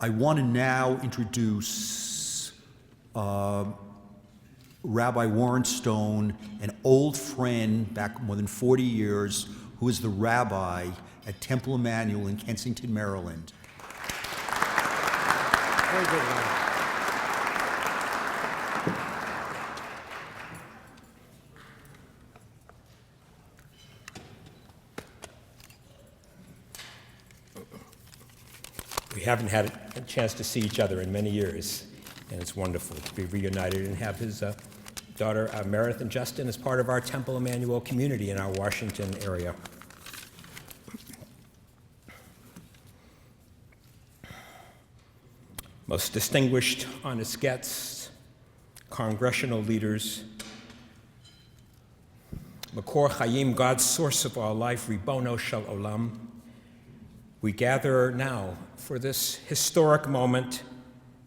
I want to now introduce Rabbi Warren Stone, an old friend back more than 40 years, who is the rabbi at Temple Emanuel in Kensington, Maryland. Very good, Rabbi. We haven't had a chance to see each other in many years, and it's wonderful to be reunited and have his daughter Meredith and Justin as part of our Temple Emanuel community in our Washington area. Most distinguished, honest guests, congressional leaders, Makor Chaim, God's source of all life, Ribono Shel Olam, we gather now for this historic moment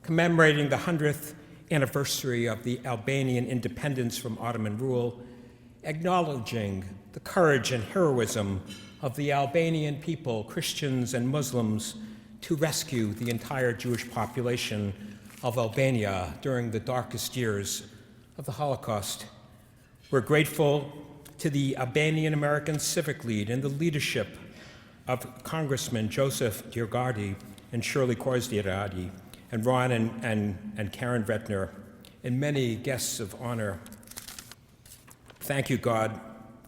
commemorating the 100th anniversary of the Albanian independence from Ottoman rule, acknowledging the courage and heroism of the Albanian people, Christians and Muslims, to rescue the entire Jewish population of Albania during the darkest years of the Holocaust. We're grateful to the Albanian American Civic League and the leadership of Congressman Joseph DioGuardi and Shirley DioGuardi, and Ron and Karen Vetner, and many guests of honor. Thank you, God,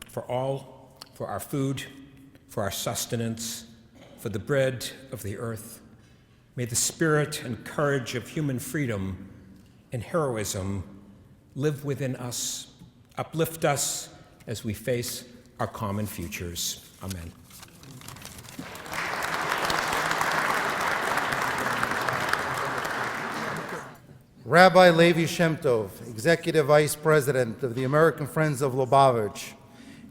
for our food, for our sustenance, for the bread of the earth. May the spirit and courage of human freedom and heroism live within us, uplift us as we face our common futures. Amen. Rabbi Levi Shem Tov, Executive Vice President of the American Friends of Lubavitch,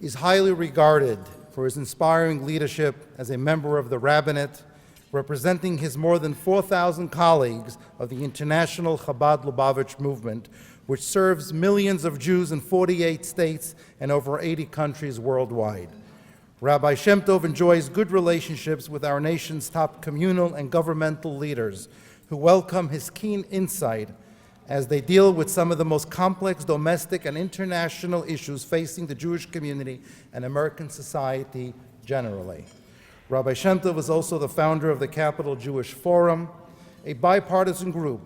is highly regarded for his inspiring leadership as a member of the rabbinate, representing his more than 4,000 colleagues of the International Chabad Lubavitch movement, which serves millions of Jews in 48 states and over 80 countries worldwide. Rabbi Shem Tov enjoys good relationships with our nation's top communal and governmental leaders, who welcome his keen insight as they deal with some of the most complex domestic and international issues facing the Jewish community and American society generally. Rabbi Shem Tov is also the founder of the Capital Jewish Forum, a bipartisan group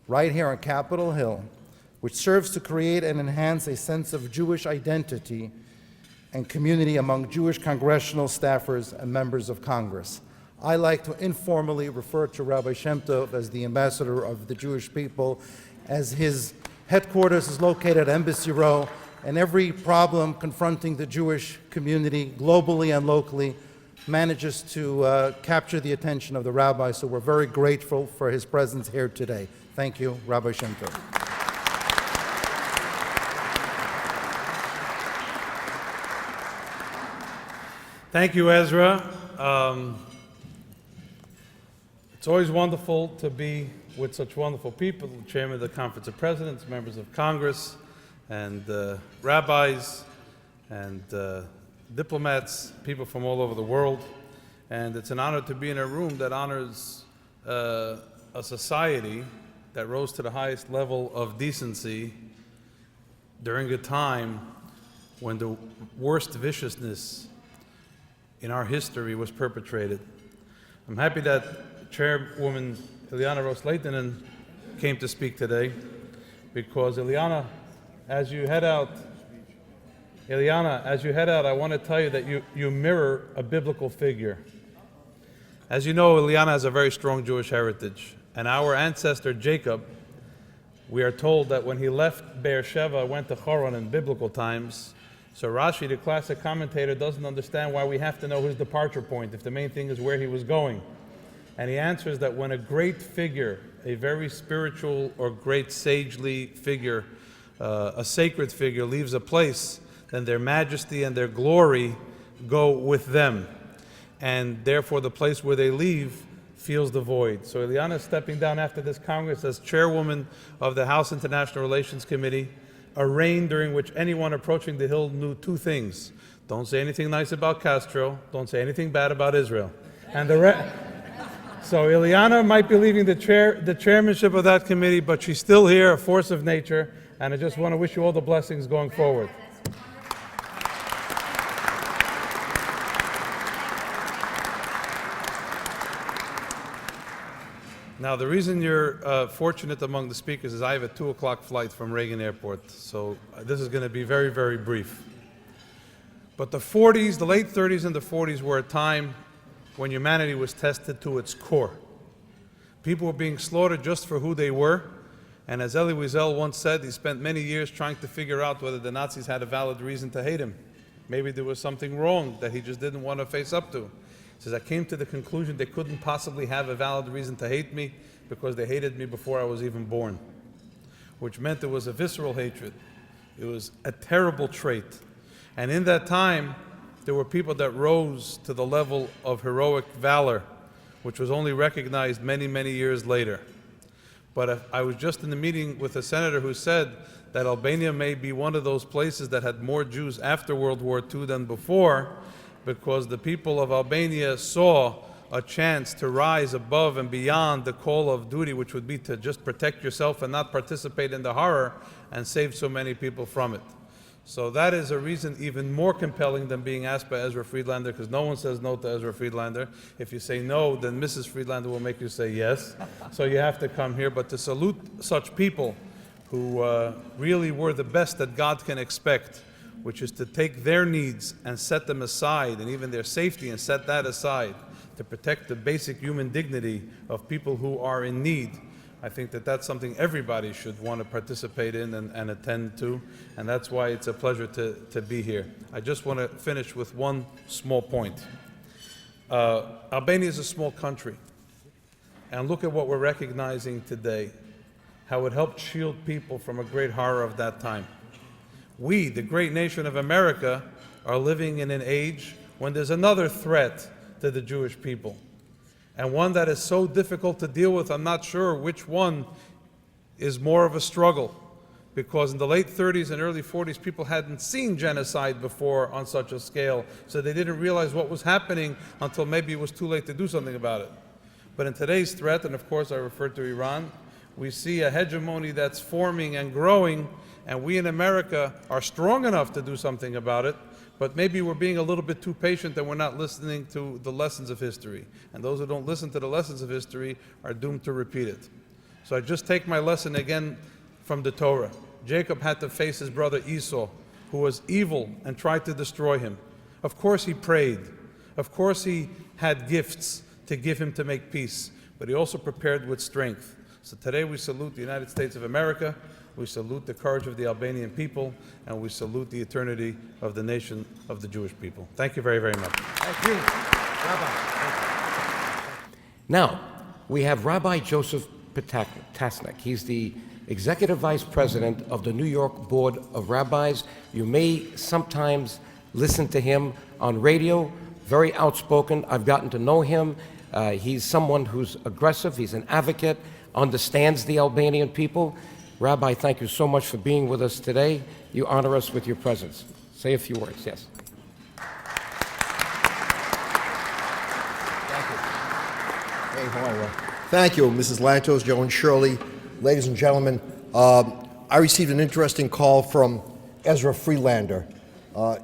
right here on Capitol Hill, which serves to create and enhance a sense of Jewish identity and community among Jewish congressional staffers and members of Congress. I like to informally refer to Rabbi Shem Tov as the ambassador of the Jewish people, as his headquarters is located at Embassy Row, and every problem confronting the Jewish community globally and locally manages to capture the attention of the rabbi, so we're very grateful for his presence here today. Thank you, Rabbi Shem Tov. Thank you, Ezra. It's always wonderful to be with such wonderful people, the Chairman of the Conference of Presidents, members of Congress, and rabbis, and diplomats, people from all over the world. And it's an honor to be in a room that honors a society that rose to the highest level of decency during a time when the worst viciousness in our history was perpetrated. I'm happy that Chairwoman Ileana Ros-Lehtinen came to speak today, because Ileana, as you head out, I want to tell you that you mirror a biblical figure. As you know, Ileana has a very strong Jewish heritage, and our ancestor Jacob, we are told that when he left Beersheba, went to Haran in biblical times. So Rashi, the classic commentator, doesn't understand why we have to know his departure point if the main thing is where he was going. And he answers that when a great figure, a very spiritual or great sagely figure, a sacred figure leaves a place, then their majesty and their glory go with them. And therefore the place where they leave feels the void. So Ileana is stepping down after this Congress as chairwoman of the House International Relations Committee, a reign during which anyone approaching the Hill knew two things: don't say anything nice about Castro, don't say anything bad about Israel. And So Ileana might be leaving the chairmanship of that committee, but she's still here, a force of nature, and I just want to wish you all the blessings going forward. Now, the reason you're fortunate among the speakers is I have a 2 o'clock flight from Reagan Airport, so this is going to be very, very brief. But the 40s, the late 30s and the 40s were a time when humanity was tested to its core. People were being slaughtered just for who they were, and as Elie Wiesel once said, he spent many years trying to figure out whether the Nazis had a valid reason to hate him. Maybe there was something wrong that he just didn't want to face up to. He says, I came to the conclusion they couldn't possibly have a valid reason to hate me because they hated me before I was even born, which meant there was a visceral hatred. It was a terrible trait. And in that time, there were people that rose to the level of heroic valor, which was only recognized many, many years later. But I was just in the meeting with a senator who said that Albania may be one of those places that had more Jews after World War II than before, because the people of Albania saw a chance to rise above and beyond the call of duty, which would be to just protect yourself and not participate in the horror, and save so many people from it. So that is a reason even more compelling than being asked by Ezra Friedlander, because no one says no to Ezra Friedlander. If you say no, then Mrs. Friedlander will make you say yes. So you have to come here. But to salute such people who really were the best that God can expect, which is to take their needs and set them aside, and even their safety and set that aside, to protect the basic human dignity of people who are in need. I think that that's something everybody should want to participate in and attend to, and that's why it's a pleasure to be here. I just want to finish with one small point. Albania is a small country, and look at what we're recognizing today, how it helped shield people from a great horror of that time. We, the great nation of America, are living in an age when there's another threat to the Jewish people, and one that is so difficult to deal with. I'm not sure which one is more of a struggle, because in the late 30s and early 40s, people hadn't seen genocide before on such a scale, so they didn't realize what was happening until maybe it was too late to do something about it. But in today's threat, and of course I refer to Iran, we see a hegemony that's forming and growing, and we in America are strong enough to do something about it, but maybe we're being a little bit too patient and we're not listening to the lessons of history. And those who don't listen to the lessons of history are doomed to repeat it. So I just take my lesson again from the Torah. Jacob had to face his brother Esau, who was evil and tried to destroy him. Of course he prayed. Of course he had gifts to give him to make peace, but he also prepared with strength. So today we salute the United States of America, we salute the courage of the Albanian people, and we salute the eternity of the nation of the Jewish people. Thank you very, very much. Thank you, Rabbi. Now, we have Rabbi Joseph Potasnik. He's the Executive Vice President of the New York Board of Rabbis. You may sometimes listen to him on radio, very outspoken. I've gotten to know him. He's someone who's aggressive, he's an advocate, understands the Albanian people. Rabbi, thank you so much for being with us today. You honor us with your presence. Say a few words, yes. Thank you, Mrs. Lantos, Joe and Shirley. Ladies and gentlemen, I received an interesting call from Ezra Friedlander.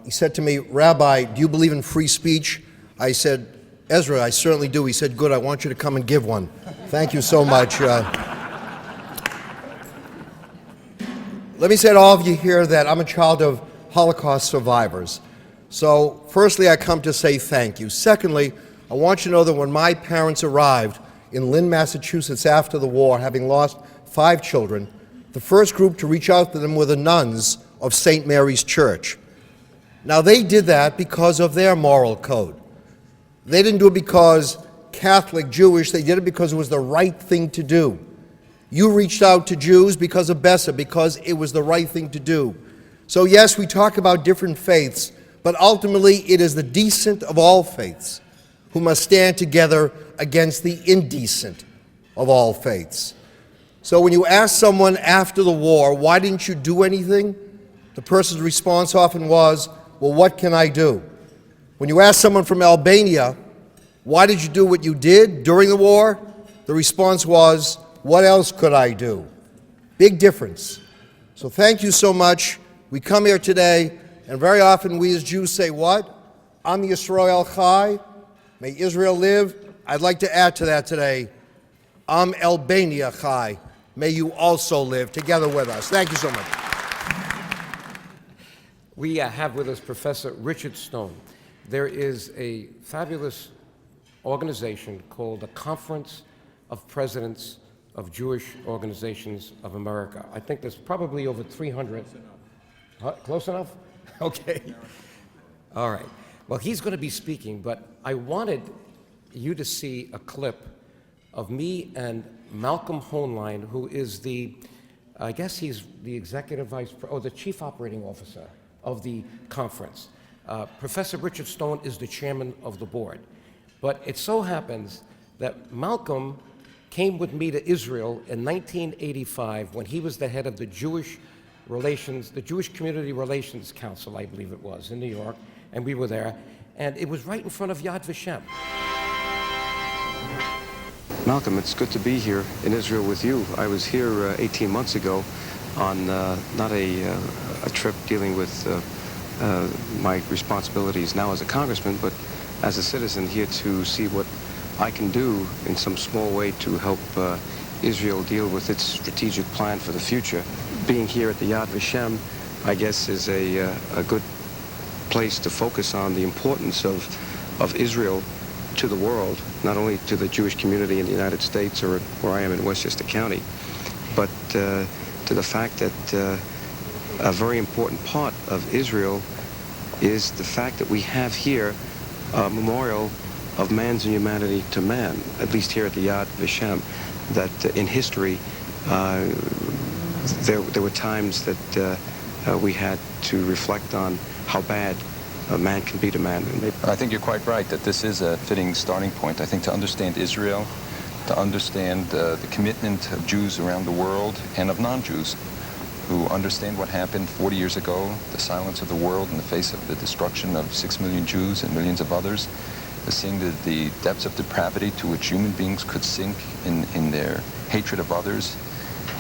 He said to me, Rabbi, do you believe in free speech? I said, Ezra, I certainly do. He said, good, I want you to come and give one. Thank you so much. Let me say to all of you here that I'm a child of Holocaust survivors. So, firstly, I come to say thank you. Secondly, I want you to know that when my parents arrived in Lynn, Massachusetts after the war, having lost 5 children, the first group to reach out to them were the nuns of St. Mary's Church. Now, they did that because of their moral code. They didn't do it because Catholic, Jewish, they did it because it was the right thing to do. You reached out to Jews because of Bessa, because it was the right thing to do. So yes, we talk about different faiths, but ultimately it is the decent of all faiths who must stand together against the indecent of all faiths. So when you ask someone after the war, why didn't you do anything? The person's response often was, well, what can I do? When you ask someone from Albania, Why did you do what you did during the war? The response was, what else could I do? Big difference. So thank you so much. We come here today, and very often we as Jews say what? Am Yisrael Chai, may Israel live. I'd like to add to that today, Am Albania Chai, may you also live together with us. Thank you so much. We have with us Professor Richard Stone. There is a fabulous organization called the Conference of Presidents of Jewish Organizations of America. I think there's probably over 300. Close enough? Okay. All right. Well, he's going to be speaking, but I wanted you to see a clip of me and Malcolm Hoenlein, who is I guess he's the executive the chief operating officer of the conference. Professor Richard Stone is the chairman of the board. But it so happens that Malcolm came with me to Israel in 1985 when he was the head of the Jewish Community Relations Council, I believe it was, in New York, and we were there, and it was right in front of Yad Vashem. Malcolm, it's good to be here in Israel with you. I was here 18 months ago on not a trip dealing with my responsibilities now as a congressman, but as a citizen here to see what I can do in some small way to help Israel deal with its strategic plan for the future. Being here at the Yad Vashem, I guess, is a good place to focus on the importance of Israel to the world, not only to the Jewish community in the United States or where I am in Westchester County, but to the fact that a very important part of Israel is the fact that we have here a memorial of man's inhumanity to man, at least here at the Yad Vashem, that in history there were times that we had to reflect on how bad a man can be to man. I think you're quite right that this is a fitting starting point. I think to understand Israel, to understand the commitment of Jews around the world and of non-Jews who understand what happened 40 years ago, the silence of the world in the face of the destruction of 6 million Jews and millions of others, seeing the depths of depravity to which human beings could sink in their hatred of others.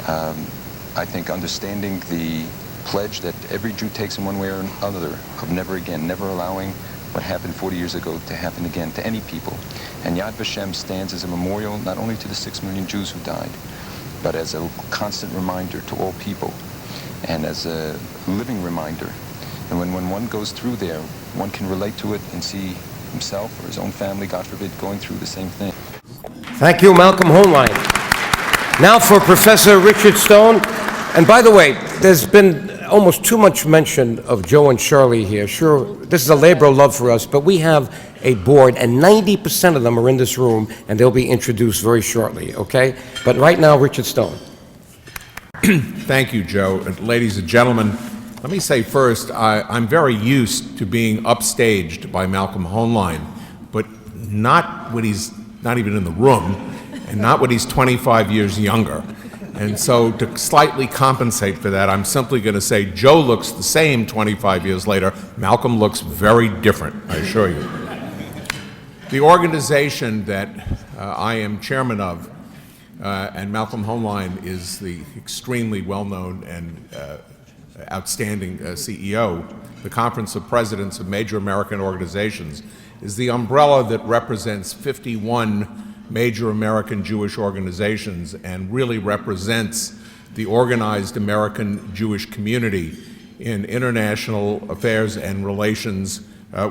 I think understanding the pledge that every Jew takes in one way or another of never again, never allowing what happened 40 years ago to happen again to any people. And Yad Vashem stands as a memorial not only to the 6 million Jews who died, but as a constant reminder to all people and as a living reminder. And when one goes through there, one can relate to it and see himself or his own family, God forbid, going through the same thing. Thank you, Malcolm Hoenlein. Now for Professor Richard Stone. And by the way, there's been almost too much mention of Joe and Shirley here. Sure, this is a labor of love for us, but we have a board, and 90% of them are in this room, and they'll be introduced very shortly, okay? But right now, Richard Stone. Thank you, Joe. Ladies and gentlemen, let me say first, I'm very used to being upstaged by Malcolm Hoenlein, but not when he's not even in the room, and not when he's 25 years younger. And so to slightly compensate for that, I'm simply going to say Joe looks the same 25 years later. Malcolm looks very different, I assure you. The organization that I am chairman of, and Malcolm Hoenlein is the extremely well-known and outstanding CEO, the Conference of Presidents of Major American Organizations, is the umbrella that represents 51 major American Jewish organizations and really represents the organized American Jewish community in international affairs and relations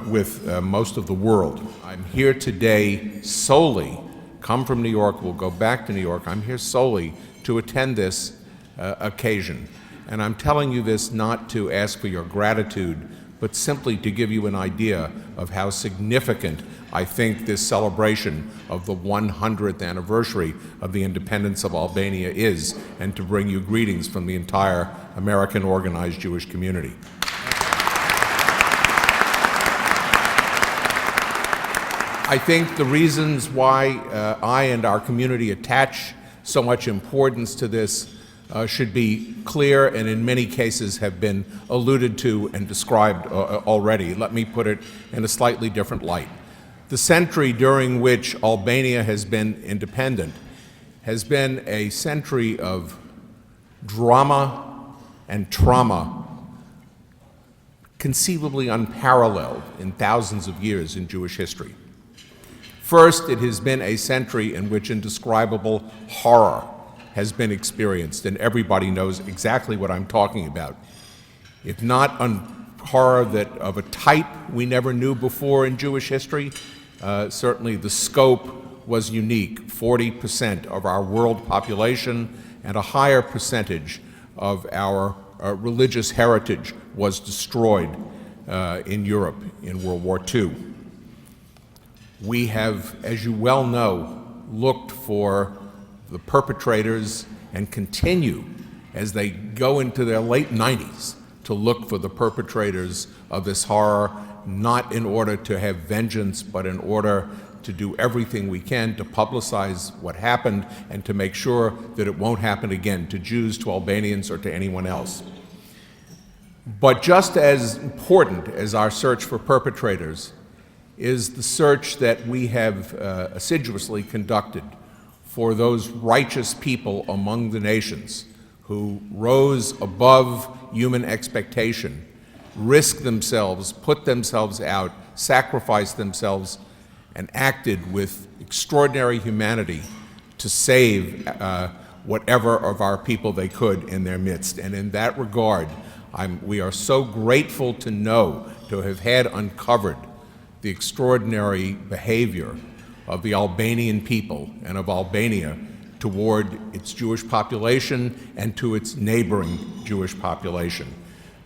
with most of the world. I'm here today solely, come from New York, we'll go back to New York, I'm here solely to attend this occasion. And I'm telling you this not to ask for your gratitude, but simply to give you an idea of how significant I think this celebration of the 100th anniversary of the independence of Albania is, and to bring you greetings from the entire American organized Jewish community. I think the reasons why I and our community attach so much importance to this should be clear and in many cases have been alluded to and described already. Let me put it in a slightly different light. The century during which Albania has been independent has been a century of drama and trauma conceivably unparalleled in thousands of years in Jewish history. First, it has been a century in which indescribable horror has been experienced, and everybody knows exactly what I'm talking about. If not horror that of a type we never knew before in Jewish history, certainly the scope was unique. 40% of our world population and a higher percentage of our religious heritage was destroyed in Europe in World War II. We have, as you well know, looked for the perpetrators and continue, as they go into their late 90s, to look for the perpetrators of this horror, not in order to have vengeance, but in order to do everything we can to publicize what happened and to make sure that it won't happen again to Jews, to Albanians, or to anyone else. But just as important as our search for perpetrators is the search that we have assiduously conducted for those righteous people among the nations who rose above human expectation, risked themselves, put themselves out, sacrificed themselves, and acted with extraordinary humanity to save whatever of our people they could in their midst. And in that regard, we are so grateful to know, to have had uncovered the extraordinary behavior of the Albanian people and of Albania toward its Jewish population and to its neighboring Jewish population.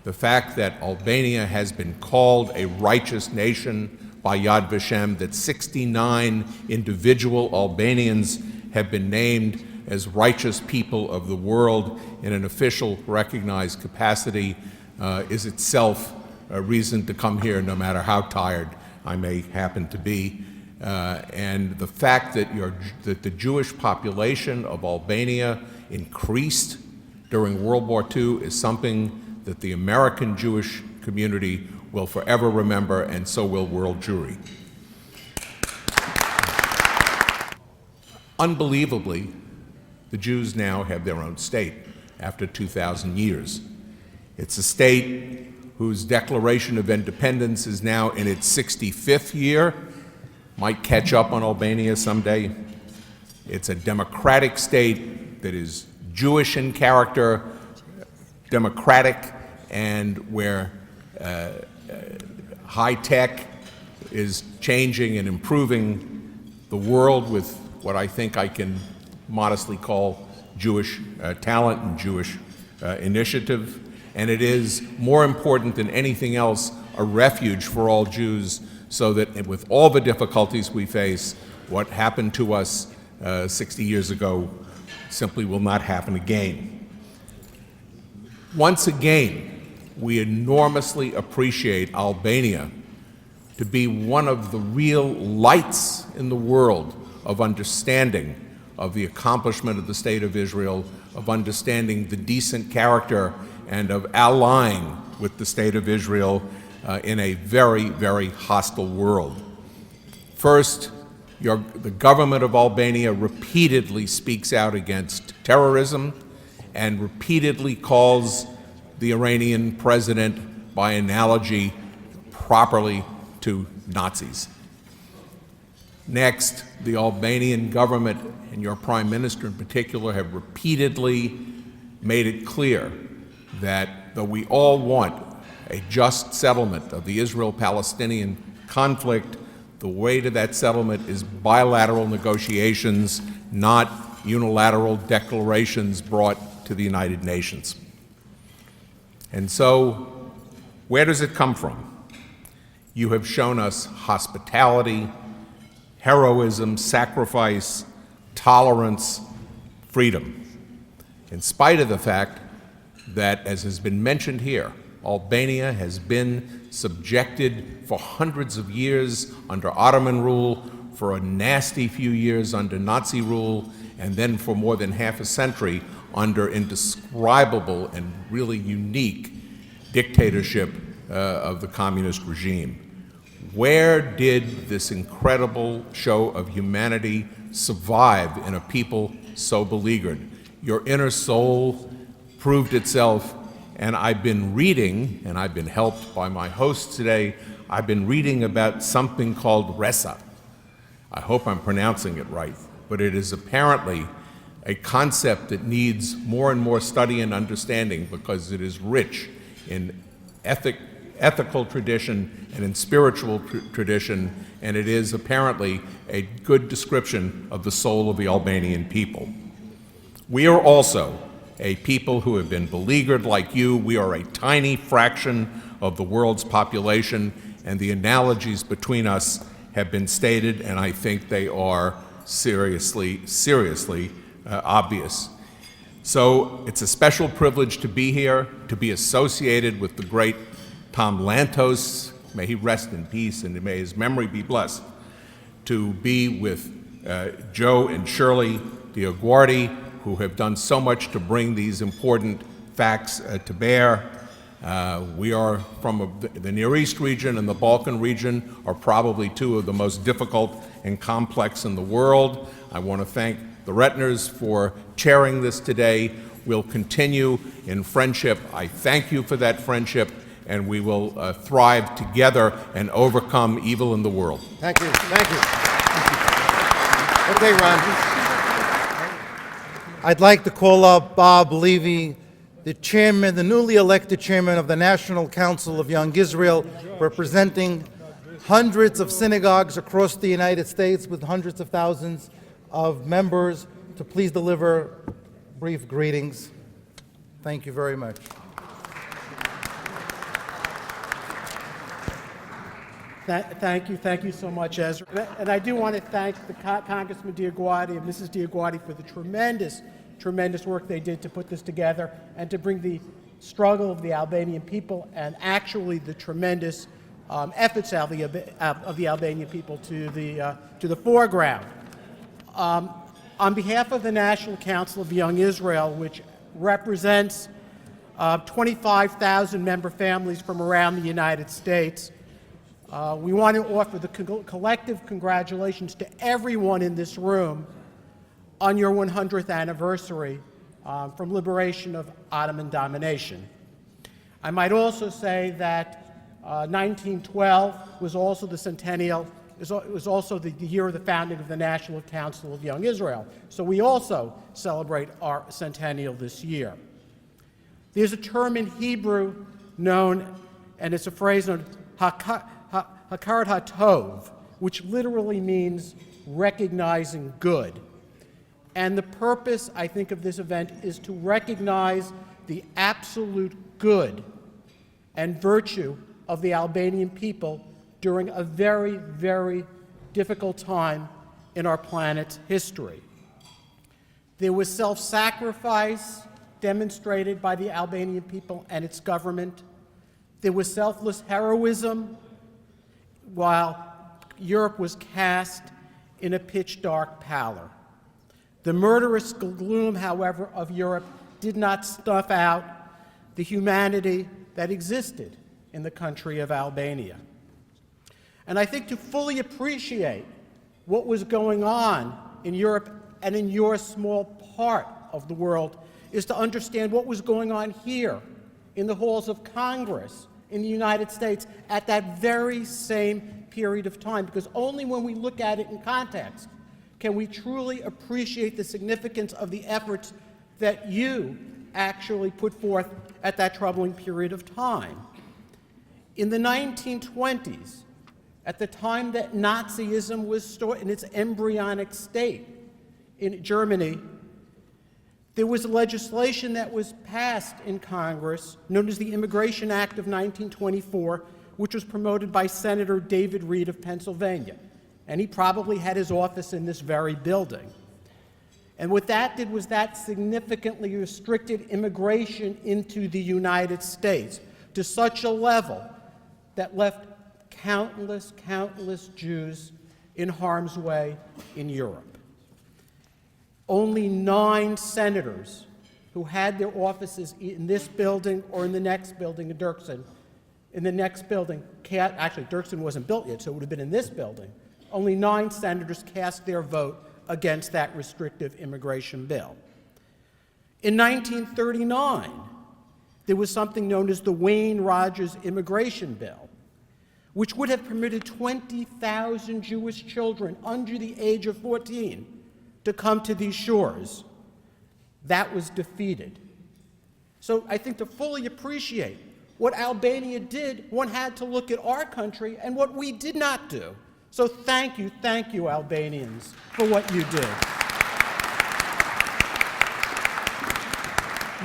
The fact that Albania has been called a righteous nation by Yad Vashem, that 69 individual Albanians have been named as righteous people of the world in an official recognized capacity is itself a reason to come here no matter how tired I may happen to be. And the fact that the Jewish population of Albania increased during World War II is something that the American Jewish community will forever remember, and so will world Jewry. Unbelievably, the Jews now have their own state after 2,000 years. It's a state whose Declaration of Independence is now in its 65th year, might catch up on Albania someday. It's a democratic state that is Jewish in character, democratic, and where high tech is changing and improving the world with what I think I can modestly call Jewish talent and Jewish initiative. And it is, more important than anything else, a refuge for all Jews, so that with all the difficulties we face, what happened to us 60 years ago simply will not happen again. Once again, we enormously appreciate Albania to be one of the real lights in the world of understanding of the accomplishment of the State of Israel, of understanding the decent character, and of allying with the State of Israel in a very, very hostile world. First, the government of Albania repeatedly speaks out against terrorism and repeatedly calls the Iranian president, by analogy, properly to Nazis. Next, the Albanian government, and your prime minister in particular, have repeatedly made it clear that though we all want a just settlement of the Israel-Palestinian conflict, the way to that settlement is bilateral negotiations, not unilateral declarations brought to the United Nations. And so, where does it come from? You have shown us hospitality, heroism, sacrifice, tolerance, freedom, in spite of the fact that, as has been mentioned here, Albania has been subjected for hundreds of years under Ottoman rule, for a nasty few years under Nazi rule, and then for more than half a century under indescribable and really unique dictatorship of the communist regime. Where did this incredible show of humanity survive in a people so beleaguered? Your inner soul proved itself, and I've been reading, and I've been helped by my host today, I've been reading about something called Ressa. I hope I'm pronouncing it right, but it is apparently a concept that needs more and more study and understanding because it is rich in ethical tradition and in spiritual tradition, and it is apparently a good description of the soul of the Albanian people. We are also a people who have been beleaguered like you. We are a tiny fraction of the world's population, and the analogies between us have been stated, and I think they are seriously obvious. So it's a special privilege to be here, to be associated with the great Tom Lantos, may he rest in peace and may his memory be blessed, to be with Joe and Shirley DioGuardi, who have done so much to bring these important facts to bear. We are from the Near East region and the Balkan region are probably two of the most difficult and complex in the world. I want to thank the Retners for chairing this today. We'll continue in friendship. I thank you for that friendship, and we will thrive together and overcome evil in the world. Thank you. Thank you. Okay, Ron. I'd like to call up Bob Levi, the chairman, the newly elected chairman of the National Council of Young Israel, representing hundreds of synagogues across the United States with hundreds of thousands of members, to please deliver brief greetings. Thank you very much. Thank you so much, Ezra. And I do want to thank the Congressman DioGuardi and Mrs. DioGuardi for the tremendous work they did to put this together and to bring the struggle of the Albanian people and actually the tremendous efforts of the Albanian people to the foreground. On behalf of the National Council of Young Israel, which represents 25,000 member families from around the United States, we want to offer the collective congratulations to everyone in this room on your 100th anniversary from liberation of Ottoman domination. I might also say that 1912 was also the centennial. It was also the year of the founding of the National Council of Young Israel. So we also celebrate our centennial this year. There's a term in Hebrew known, and it's a phrase known, Hakarat HaTov, which literally means recognizing good. And the purpose, I think, of this event is to recognize the absolute good and virtue of the Albanian people during a very, very difficult time in our planet's history. There was self-sacrifice demonstrated by the Albanian people and its government. There was selfless heroism while Europe was cast in a pitch-dark pallor. The murderous gloom, however, of Europe did not snuff out the humanity that existed in the country of Albania. And I think to fully appreciate what was going on in Europe and in your small part of the world is to understand what was going on here in the halls of Congress in the United States at that very same period of time, because only when we look at it in context can we truly appreciate the significance of the efforts that you actually put forth at that troubling period of time. In the 1920s, at the time that Nazism was still in its embryonic state in Germany, there was legislation that was passed in Congress known as the Immigration Act of 1924, which was promoted by Senator David Reed of Pennsylvania. And he probably had his office in this very building. And what that did was that significantly restricted immigration into the United States to such a level that left countless Jews in harm's way in Europe. Only 9 senators who had their offices in this building or in the next building in Dirksen In the next building, actually Dirksen wasn't built yet, so it would have been in this building. Only 9 senators cast their vote against that restrictive immigration bill. In 1939, there was something known as the Wayne Rogers Immigration Bill, which would have permitted 20,000 Jewish children under the age of 14 to come to these shores. That was defeated. So I think to fully appreciate what Albania did, one had to look at our country and what we did not do. So thank you, Albanians, for what you did.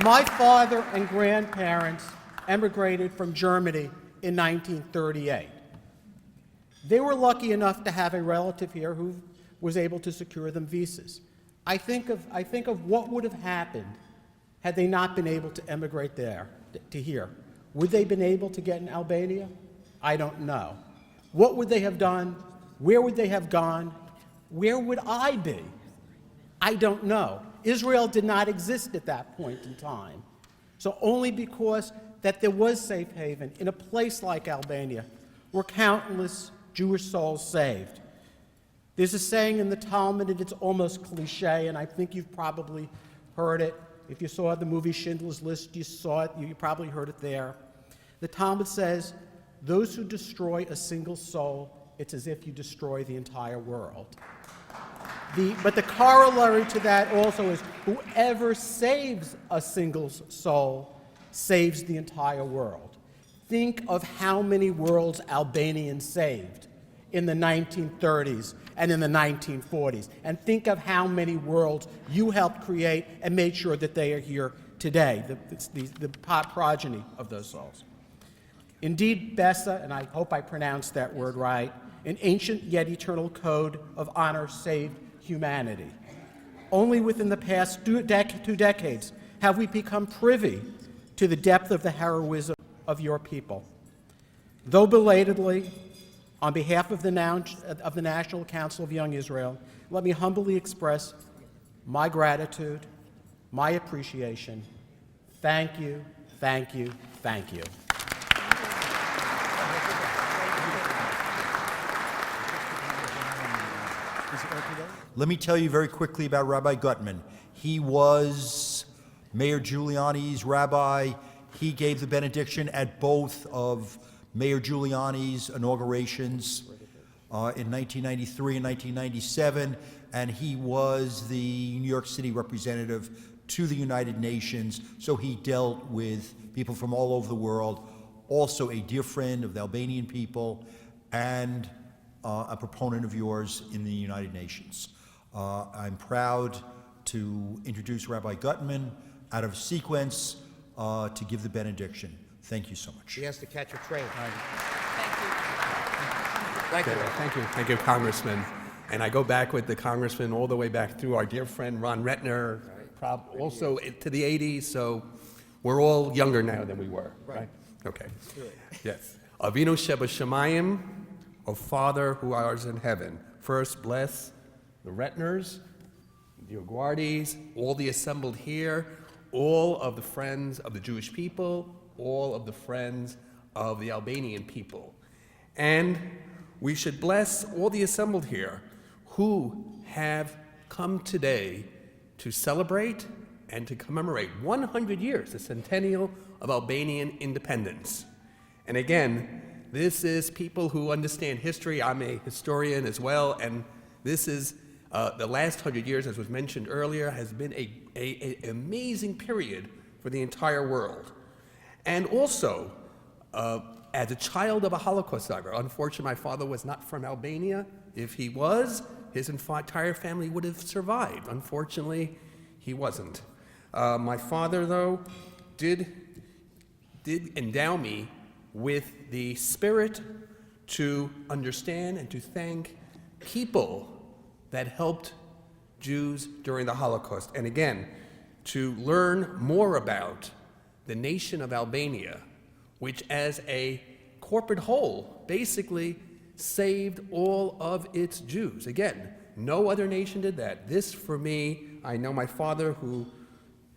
My father and grandparents emigrated from Germany in 1938. They were lucky enough to have a relative here who was able to secure them visas. I think of what would have happened had they not been able to emigrate there, to here. Would they have been able to get in Albania? I don't know. What would they have done? Where would they have gone? Where would I be? I don't know. Israel did not exist at that point in time. So only because that there was safe haven in a place like Albania were countless Jewish souls saved. There's a saying in the Talmud, and it's almost cliche, and I think you've probably heard it. If you saw the movie Schindler's List, you saw it, you probably heard it there. The Talmud says, those who destroy a single soul, it's as if you destroy the entire world. But the corollary to that also is whoever saves a single soul saves the entire world. Think of how many worlds Albanians saved in the 1930s and in the 1940s, and think of how many worlds you helped create and made sure that they are here today, the progeny of those souls. Indeed, Bessa, and I hope I pronounced that word right, an ancient yet eternal code of honor saved humanity. Only within the past 2 decades have we become privy to the depth of the heroism of your people. Though belatedly, on behalf of the National Council of Young Israel, let me humbly express my gratitude, my appreciation. Thank you, thank you, thank you. Let me tell you very quickly about Rabbi Guttman. He was Mayor Giuliani's rabbi. He gave the benediction at both of Mayor Giuliani's inaugurations in 1993 and 1997, and he was the New York City representative to the United Nations, so he dealt with people from all over the world, also a dear friend of the Albanian people, and a proponent of yours in the United Nations. I'm proud to introduce Rabbi Guttman out of sequence to give the benediction. Thank you so much. He has to catch a train. Thank you, Congressman. And I go back with the Congressman all the way back through our dear friend Ron Retner, also to the 80s, so we're all younger now than we were, right? Okay. Yes. Avinu Sheba Shemayim, O Father who art in heaven, first bless the Retners, DioGuardis, all the assembled here, all of the friends of the Jewish people, all of the friends of the Albanian people. And we should bless all the assembled here who have come today to celebrate and to commemorate 100 years, the centennial of Albanian independence. And again, this is people who understand history. I'm a historian as well, and this is the last 100 years, as was mentioned earlier, has been an amazing period for the entire world. And also, as a child of a Holocaust survivor, unfortunately, my father was not from Albania. If he was, his entire family would have survived. Unfortunately, he wasn't. My father, though, did endow me with the spirit to understand and to thank people that helped Jews during the Holocaust. And again, to learn more about the nation of Albania, which as a corporate whole basically saved all of its Jews. Again, no other nation did that. This, for me, I know my father, who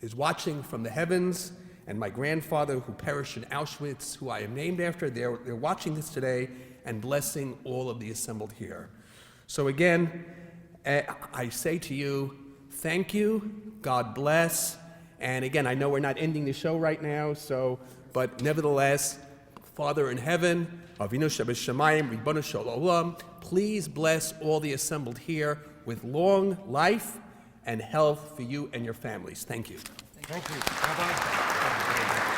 is watching from the heavens, and my grandfather who perished in Auschwitz, who I am named after. They're watching this today and blessing all of the assembled here. So again, I say to you, thank you, God bless, and again, I know we're not ending the show right now, but nevertheless, Father in heaven, Avinu Shebeshamayim, Ribono Shel Olam, please bless all the assembled here with long life and health for you and your families. Thank you. Thank you. Rabbi.